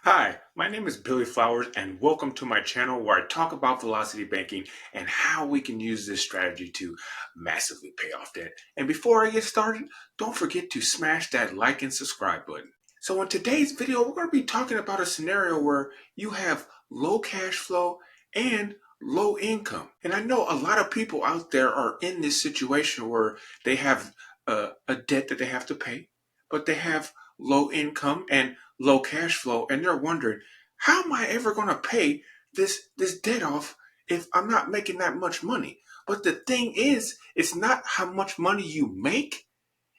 Hi, my name is Billy Flowers, and welcome to my channel where I talk about velocity banking and how we can use this strategy to massively pay off debt. And before I get started, don't forget to smash that like and subscribe button. So in today's video, we're going to be talking about a scenario where you have low cash flow and low income. And I know a lot of people out there are in this situation where they have a debt that they have to pay, but they have low income and low cash flow, and they're wondering, how am I ever going to pay this debt off if I'm not making that much money? But the thing is, it's not how much money you make,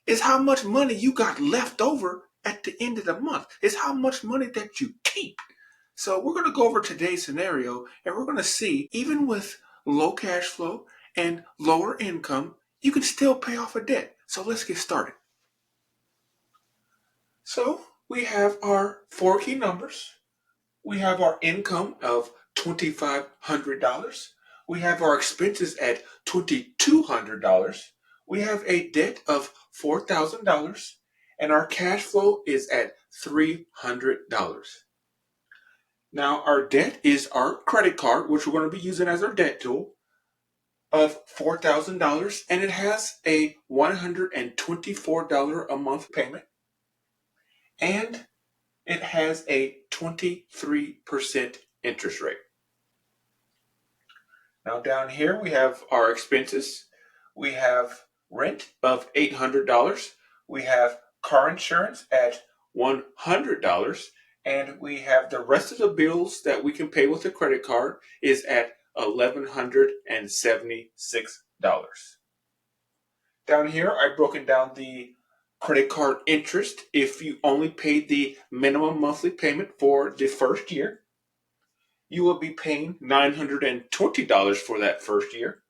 it's how much money you got left over at the end of the month. It's how much money that you keep. So we're going to go over today's scenario, and we're going to see, even with low cash flow and lower income, you can still pay off a debt. So let's get started. So we have our four key numbers. We have our income of $2,500. We have our expenses at $2,200. We have a debt of $4,000, and our cash flow is at $300. Now, our debt is our credit card, which we're going to be using as our debt tool, of $4,000, and it has a $124 a month payment, and it has a 23% interest rate. Now down here we have our expenses. We have rent of $800. We have car insurance at $100. And we have the rest of the bills that we can pay with a credit card is at $1,176. Down here I've broken down the credit card interest if you only paid the minimum monthly payment for the first year. You will be paying $920 for that first year,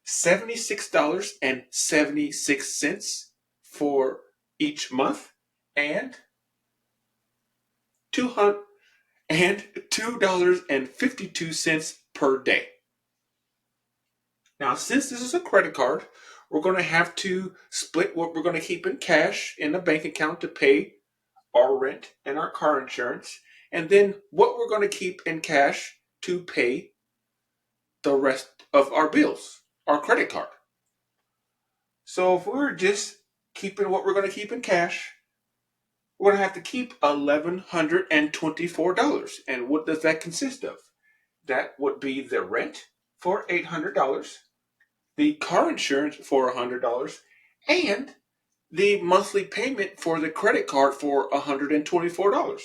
$76.76 for each month, and $2.52 per day. Now, since this is a credit card, we're going to have to split what we're going to keep in cash in the bank account to pay our rent and our car insurance, and then what we're going to keep in cash to pay the rest of our bills, our credit card. So if we're just keeping what we're going to keep in cash, we're going to have to keep $1,124. And what does that consist of? That would be the rent for $800, the car insurance for $100, and the monthly payment for the credit card for $124.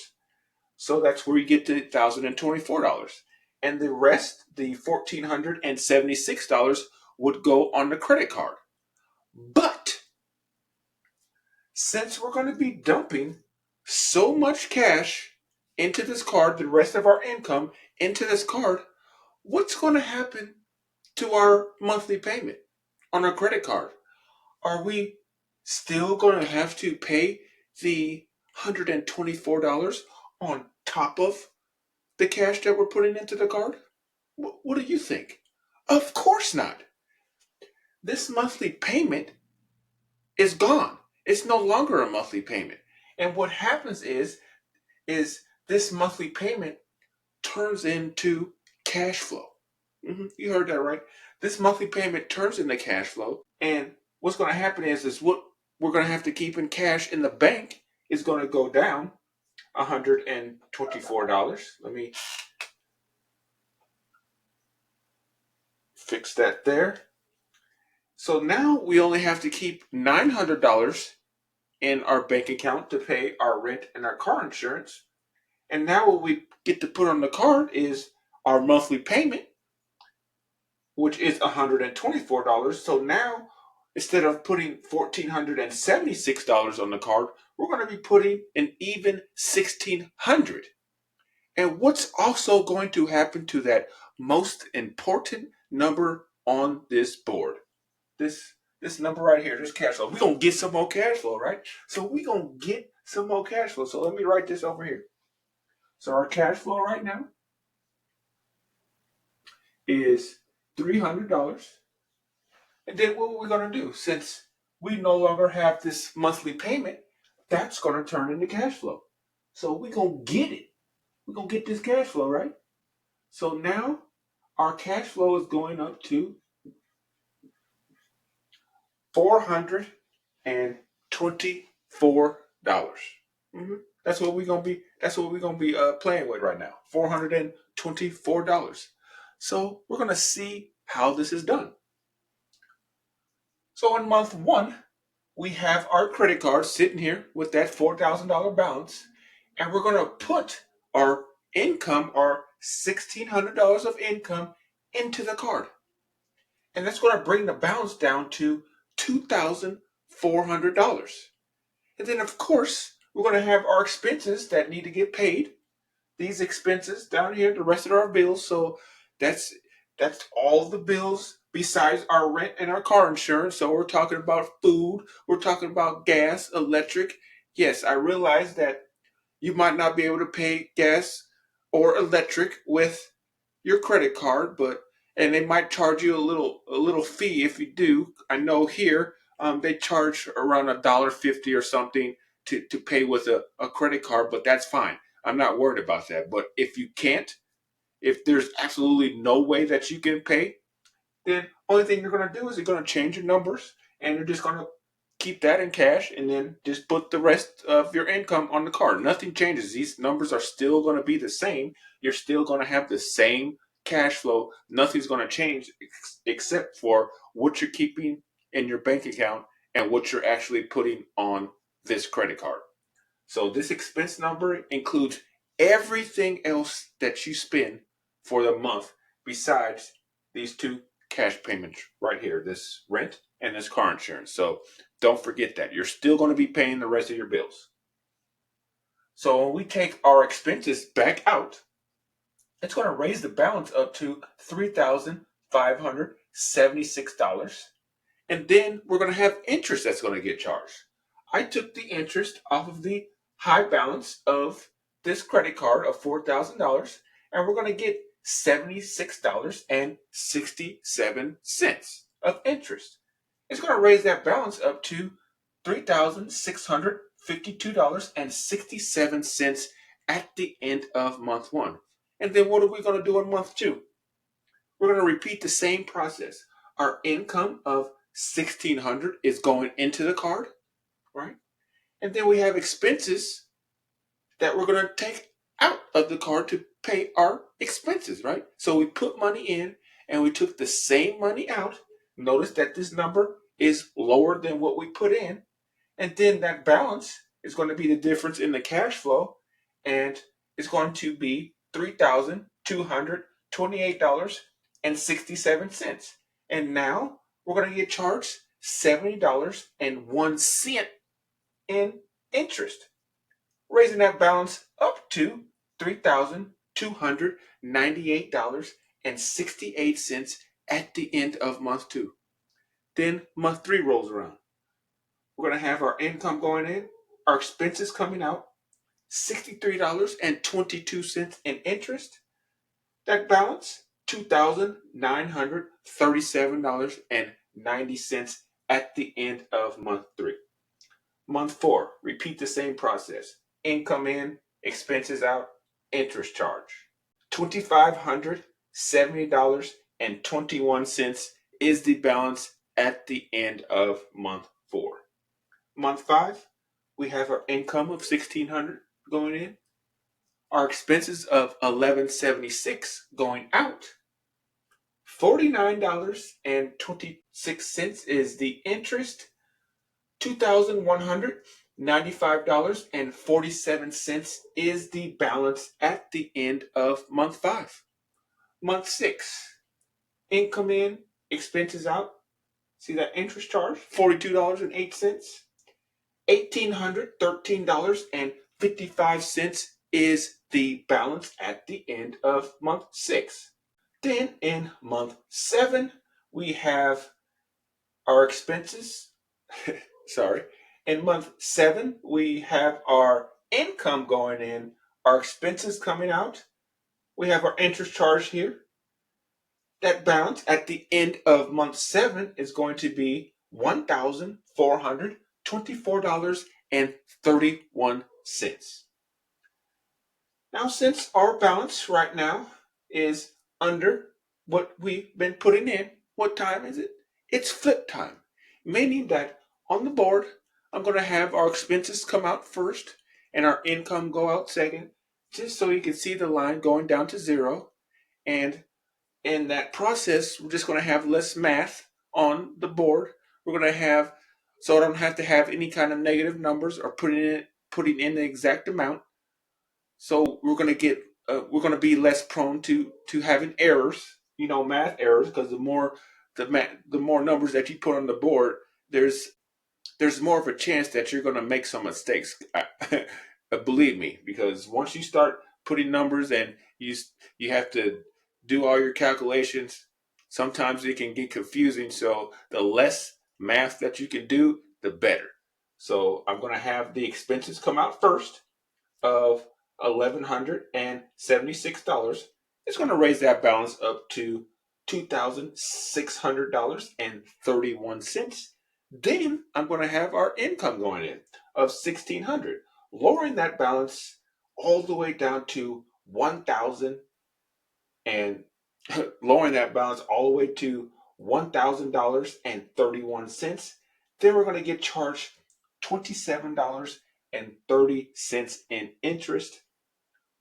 So that's where you get to $1,024. And the rest, the $1,476, would go on the credit card. But since we're going to be dumping so much cash into this card, the rest of our income into this card, what's going to happen to our monthly payment on our credit card? Are we still going to have to pay the $124 on top of the cash that we're putting into the card? What do you think? Of course not. This monthly payment is gone. It's no longer a monthly payment. And what happens is this monthly payment turns into cash flow. You heard that right. This monthly payment turns into cash flow. And what's going to happen is what we're going to have to keep in cash in the bank is going to go down $124. Let me fix that there. So now we only have to keep $900 in our bank account to pay our rent and our car insurance. And now what we get to put on the card is our monthly payment, which is $124. So now, instead of putting $1,476 on the card, we're going to be putting an even $1,600. And what's also going to happen to that most important number on this board? This number right here, this cash flow. We're going to get some more cash flow, right? So we're going to get some more cash flow. So let me write this over here. So our cash flow right now is $300. And then what are we going to do? Since we no longer have this monthly payment, that's going to turn into cash flow. So we're going to get it. we're going to get this cash flow, right? So now our cash flow is going up to $424. That's what we're gonna be. That's what we're gonna be playing with right now. $424. So we're gonna see how this is done. So in month one, we have our credit card sitting here with that $4,000 balance, and we're gonna put our income, our $1,600 of income, into the card, and that's gonna bring the balance down to $2,400. And then, of course, we're going to have our expenses that need to get paid. These expenses down here, the rest of our bills. So that's all the bills besides our rent and our car insurance. So we're talking about food. We're talking about gas, electric. Yes, I realize that you might not be able to pay gas or electric with your credit card, but and they might charge you a little fee if you do. I know here they charge around $1.50 or something to pay with a credit card, but that's fine. I'm not worried about that. But if you can't, if there's absolutely no way that you can pay, then only thing you're going to do is you're going to change your numbers, and you're just going to keep that in cash and then just put the rest of your income on the card. Nothing changes. These numbers are still going to be the same. You're still going to have the same cash flow. Nothing's going to change except for what you're keeping in your bank account and what you're actually putting on this credit card. So this expense number includes everything else that you spend for the month besides these two cash payments right here, this rent and this car insurance. So don't forget that. You're still going to be paying the rest of your bills. So when we take our expenses back out, it's going to raise the balance up to $3,576. And then we're going to have interest that's going to get charged. I took the interest off of the high balance of this credit card of $4,000, and we're going to get $76.67 of interest. It's going to raise that balance up to $3,652.67 at the end of month one. And then what are we going to do in month two? We're going to repeat the same process. Our income of 1,600 is going into the card, right? And then we have expenses that we're going to take out of the card to pay our expenses, right? So we put money in and we took the same money out. Notice that this number is lower than what we put in. And then that balance is going to be the difference in the cash flow, and it's going to be $3,228.67. And now we're going to get charged $70.01 in interest, raising that balance up to $3,298.68 at the end of month two. Then month three rolls around. We're going to have our income going in, our expenses coming out, $63.22 in interest. That balance, $2,937.90 at the end of month three. Month four, repeat the same process. Income in, expenses out, interest charge. $2,570.21 is the balance at the end of month four. Month five, we have our income of $1,600 going in, our expenses of $1,176 going out, $49.26 is the interest, $2,195.47 is the balance at the end of month five. Month six, income in, expenses out. See that interest charge, $42.08. $1,813.55 is the balance at the end of month six. Then in month seven, we have our expenses. Sorry. In month seven, we have our income going in, our expenses coming out. We have our interest charge here. That balance at the end of month seven is going to be $1,424.31. Now, since our balance right now is under what we've been putting in, what time is it? It's flip time, meaning that on the board, I'm going to have our expenses come out first and our income go out second, just so you can see the line going down to zero. And in that process, we're just going to have less math on the board. We're going to have, so I don't have to have any kind of negative numbers or putting in the exact amount. So we're going to be less prone to having errors, math errors, because the more numbers that you put on the board, there's there's more of a chance that you're going to make some mistakes. Believe me, because once you start putting numbers and you have to do all your calculations, sometimes it can get confusing. So the less math that you can do, the better. So I'm going to have the expenses come out first of $1,176. It's going to raise that balance up to $2,600.31. Then I'm going to have our income going in of $1,600, lowering that balance all the way down to 1,000 and lowering that balance all the way to $1,000.31. Then we're going to get charged $27.30 in interest,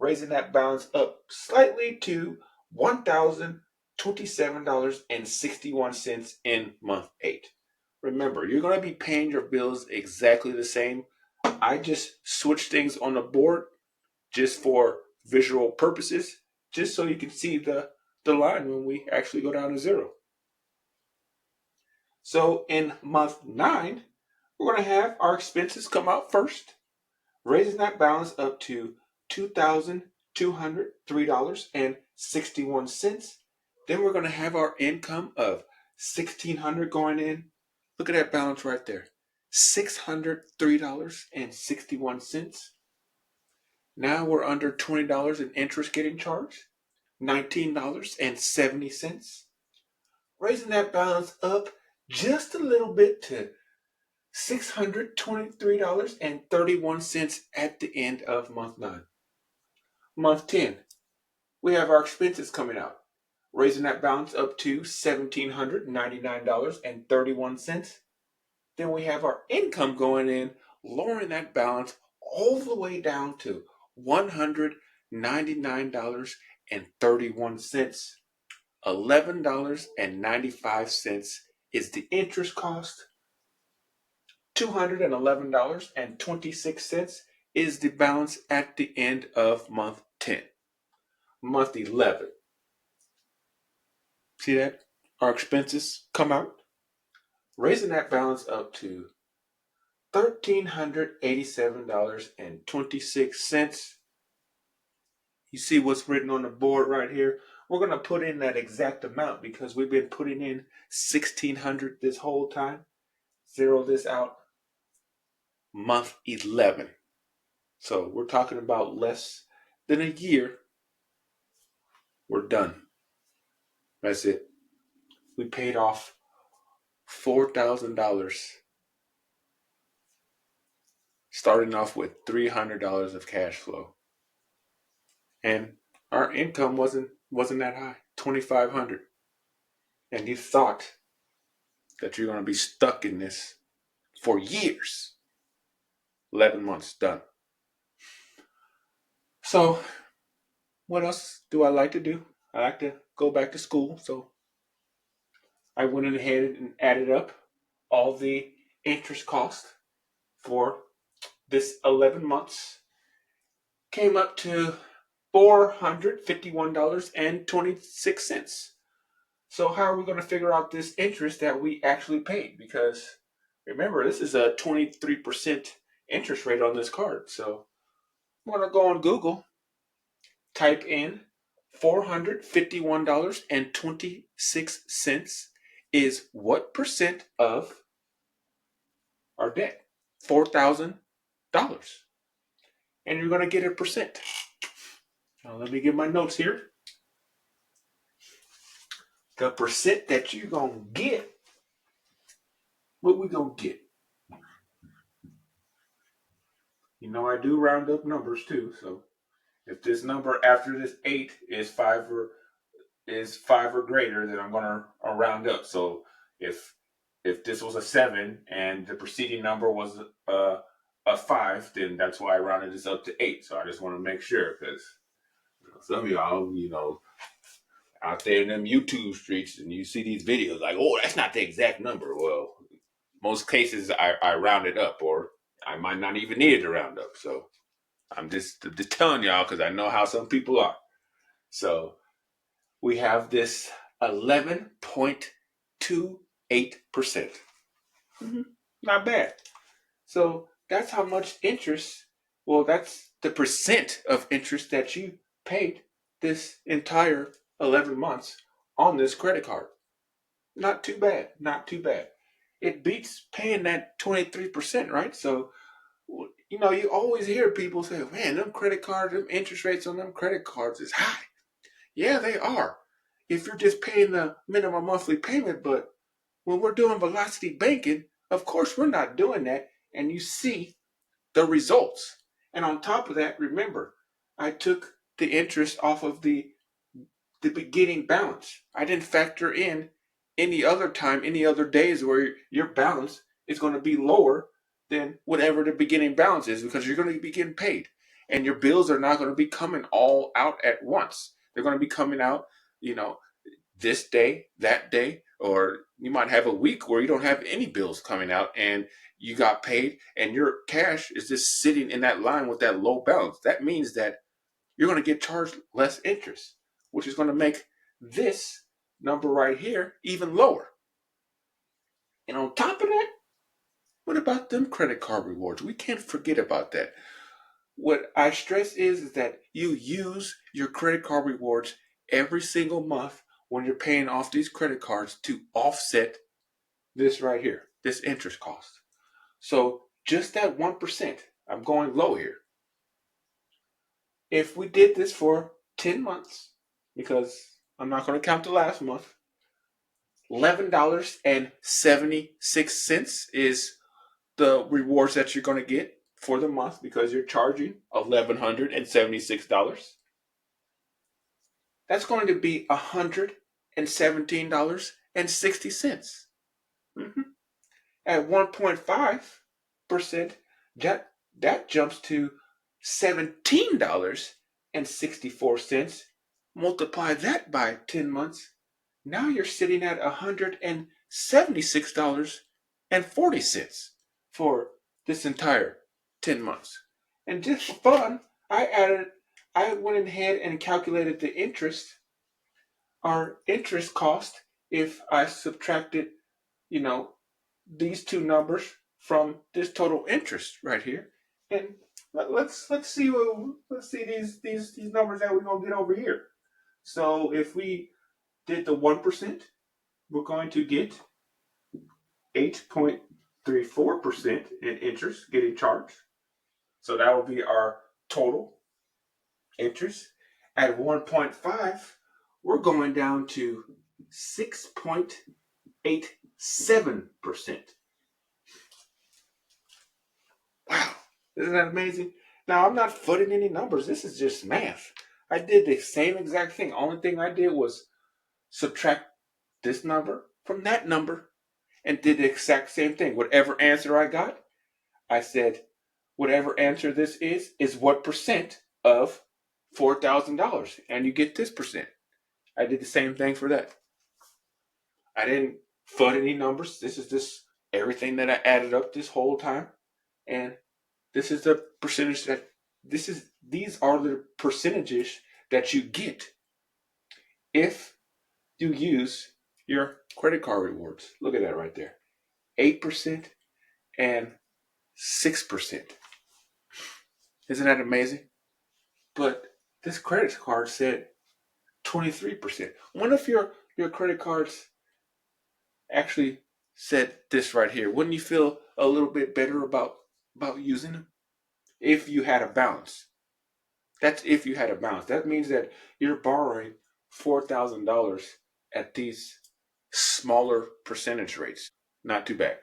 raising that balance up slightly to $1,027.61 in month 8. Remember, you're going to be paying your bills exactly the same. I just switch things on the board just for visual purposes, just so you can see the line when we actually go down to zero. So in month 9, we're going to have our expenses come out first, raising that balance up to $2,203.61. Then we're going to have our income of $1,600 going in. Look at that balance right there, $603.61. Now we're under $20 in interest getting charged, $19.70. Raising that balance up just a little bit to $623.31 at the end of month 9. Month 10, we have our expenses coming out, raising that balance up to $1,799.31. Then we have our income going in, lowering that balance all the way down to $199.31. $11.95 is the interest cost. $211.26 is the balance at the end of month 10. Month 11. See that? Our expenses come out, raising that balance up to $1,387.26. You see what's written on the board right here? We're going to put in that exact amount because we've been putting in $1,600 this whole time. Zero this out. Month 11. So we're talking about less than a year. We're done. That's it. We paid off $4,000, starting off with $300 of cash flow. And our income wasn't that high, $2,500. And you thought that you're going to be stuck in this for years. 11 months done. So, what else do I like to do? I like to go back to school. So, I went ahead and added up all the interest cost for this 11 months. Came up to $451.26. So, how are we going to figure out this interest that we actually paid? Because remember, this is a 23% interest rate on this card. So, I'm going to go on Google, type in $451.26 is what percent of our debt? $4,000. And you're going to get a percent. Now, let me get my notes here. The percent that you're going to get, what we going to get? I do round up numbers too, so If this number after this 8 is 5 or greater, then I'm gonna round up. So if this was a 7 and the preceding number was a 5, then that's why I rounded this up to 8. So I just want to make sure, because some of y'all, out there in them YouTube streets, and you see these videos like, oh, that's not the exact number. Well, most cases I round it up, or I might not even need it to round up. So I'm just telling y'all, because I know how some people are. So we have this 11.28%. Not bad. So that's how much interest, well, that's the percent of interest that you paid this entire 11 months on this credit card. Not too bad. Not too bad. It beats paying that 23%, right? So, you always hear people say, man, them credit cards, them interest rates on them credit cards is high. Yeah, they are. If you're just paying the minimum monthly payment, but when we're doing velocity banking, of course we're not doing that. And you see the results. And on top of that, remember, I took the interest off of the beginning balance. I didn't factor in any other time, any other days where your balance is going to be lower than whatever the beginning balance is, because you're going to be getting paid. And your bills are not going to be coming all out at once. They're going to be coming out, this day, that day, or you might have a week where you don't have any bills coming out and you got paid and your cash is just sitting in that line with that low balance. That means that you're going to get charged less interest, which is going to make this number right here even lower. And on top of that, what about them credit card rewards? We can't forget about that. What I stress is that you use your credit card rewards every single month when you're paying off these credit cards to offset this right here, this interest cost. So just that 1%, I'm going low here. If we did this for 10 months, because I'm not going to count the last month, $11.76 is the rewards that you're going to get for the month, because you're charging $1,176. That's going to be $117.60. At 1.5%, that jumps to $17.64. Multiply that by 10 months. Now you're sitting at $176.40 for this entire 10 months. And just for fun, I went ahead and calculated the interest, our interest cost, if I subtracted, these two numbers from this total interest right here. And let's see these numbers that we're gonna get over here. So if we did the 1%, we're going to get 8.34% in interest getting charged. So that will be our total interest. At 1.5, we're going down to 6.87%. Wow, isn't that amazing? Now, I'm not footing any numbers. This is just math. I did the same exact thing. Only thing I did was subtract this number from that number and did the exact same thing. Whatever answer I got, I said, whatever answer this is what percent of $4,000. And you get this percent. I did the same thing for that. I didn't foot any numbers. This is just everything that I added up this whole time. And this is the percentage these are the percentages that you get if you use your credit card rewards. Look at that right there. 8% and 6%. Isn't that amazing? But this credit card said 23%. What if your credit cards actually said this right here? Wouldn't you feel a little bit better about using them? If you had a balance. That's if you had a balance. That means that you're borrowing $4,000 at these smaller percentage rates. Not too bad.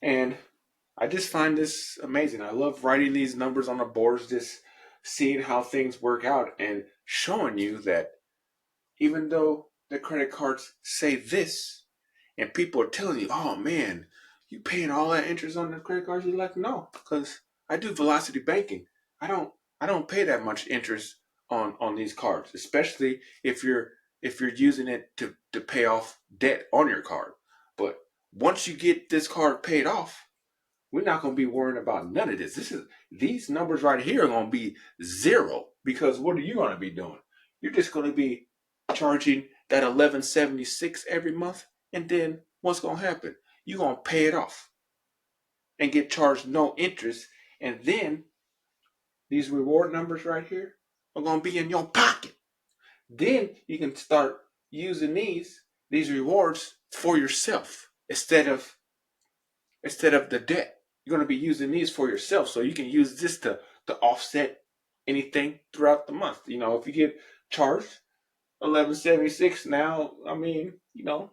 And I just find this amazing. I love writing these numbers on the boards, just seeing how things work out and showing you that even though the credit cards say this and people are telling you, oh man, you paying all that interest on the credit cards? You're like, no, because I do velocity banking. I don't I don't pay that much interest on these cards, especially if you're using it to pay off debt on your card. But once you get this card paid off, we're not going to be worrying about none of this. These numbers right here are going to be zero, because what are you going to be doing? You're just going to be charging that 1176 every month, and then what's going to happen? You're going to pay it off and get charged no interest, and then these reward numbers right here are going to be in your pocket. Then you can start using these rewards for yourself instead of the debt. You're going to be using these for yourself, so you can use this to offset anything throughout the month. If you get charged 11.76 now, I mean, you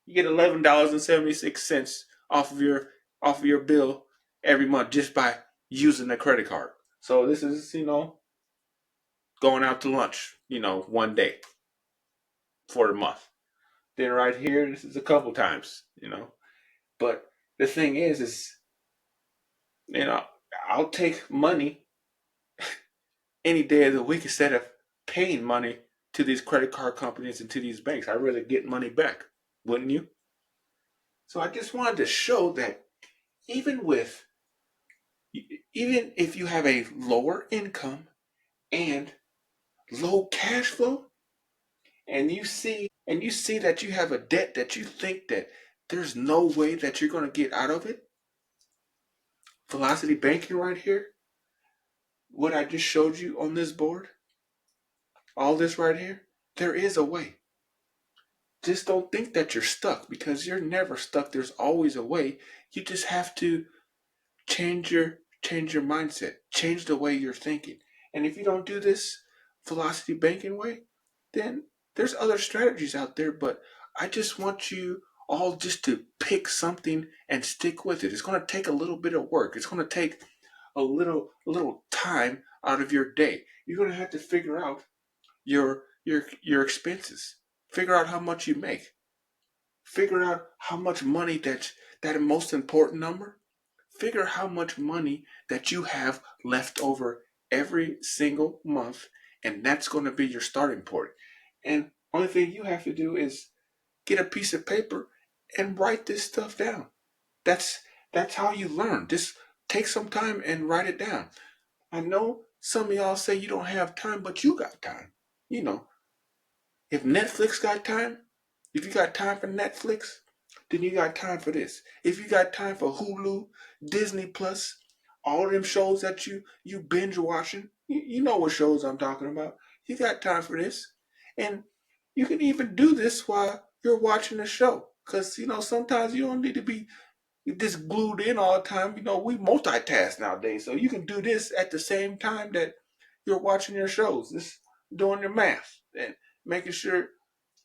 get $11.76 off of your bill every month just by using the credit card. So this is, going out to lunch, one day for the month. Then right here, this is a couple times. But the thing is, you know, I'll take money any day of the week instead of paying money to these credit card companies and to these banks. I'd rather get money back, wouldn't you? So I just wanted to show that even with even if you have a lower income and low cash flow, and you see that you have a debt that you think that there's no way that you're going to get out of it, velocity banking right here, what I just showed you on this board, all this right here, there is a way. Just don't think that you're stuck, because you're never stuck. There's always a way. You just have to change your mindset, change the way you're thinking. And if you don't do this velocity banking way, then there's other strategies out there, but I just want you all just to pick something and stick with it. It's going to take a little bit of work. It's going to take a little time out of your day. You're going to have to figure out your expenses. Figure out how much you make. Figure out how much money that most important number. Figure how much money that you have left over every single month, and that's going to be your starting point. And only thing you have to do is get a piece of paper and write this stuff down. That's that's how you learn. Just take some time and write it down. I know some of y'all say you don't have time, but you got time. You know, if Netflix got time, if you got time for Netflix, then you got time for this. If you got time for Hulu, Disney Plus, all them shows that you binge watching, you know what shows I'm talking about. You got time for this. And you can even do this while you're watching the show. Because, sometimes you don't need to be just glued in all the time. We multitask nowadays. So you can do this at the same time that you're watching your shows. Just doing your math and making sure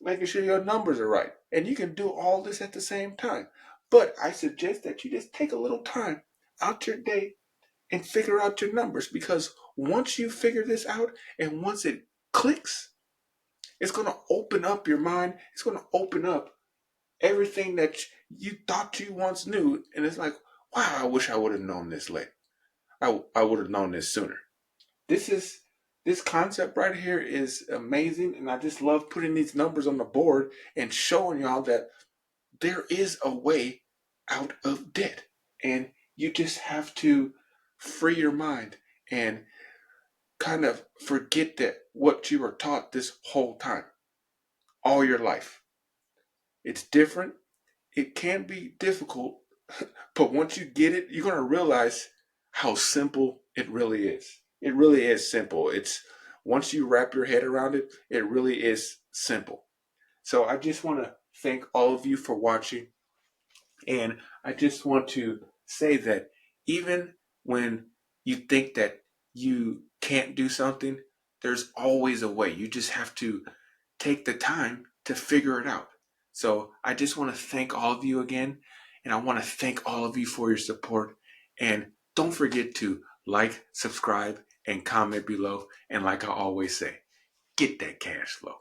making sure your numbers are right. And you can do all this at the same time. But I suggest that you just take a little time out your day and figure out your numbers, because once you figure this out and once it clicks, it's going to open up your mind. It's going to open up everything that you thought you once knew. And it's like, wow, I wish I would have known this late. I would have known this sooner. This concept right here is amazing, and I just love putting these numbers on the board and showing y'all that there is a way out of debt, and you just have to free your mind and kind of forget that what you were taught this whole time, all your life. It's different. It can be difficult, but once you get it, you're going to realize how simple it really is. It really is simple. It's once you wrap your head around it, it really is simple. So I just want to thank all of you for watching. And I just want to say that even when you think that you can't do something, there's always a way. You just have to take the time to figure it out. So I just want to thank all of you again. And I want to thank all of you for your support. And don't forget to like, subscribe, and comment below. And like I always say, get that cash flow.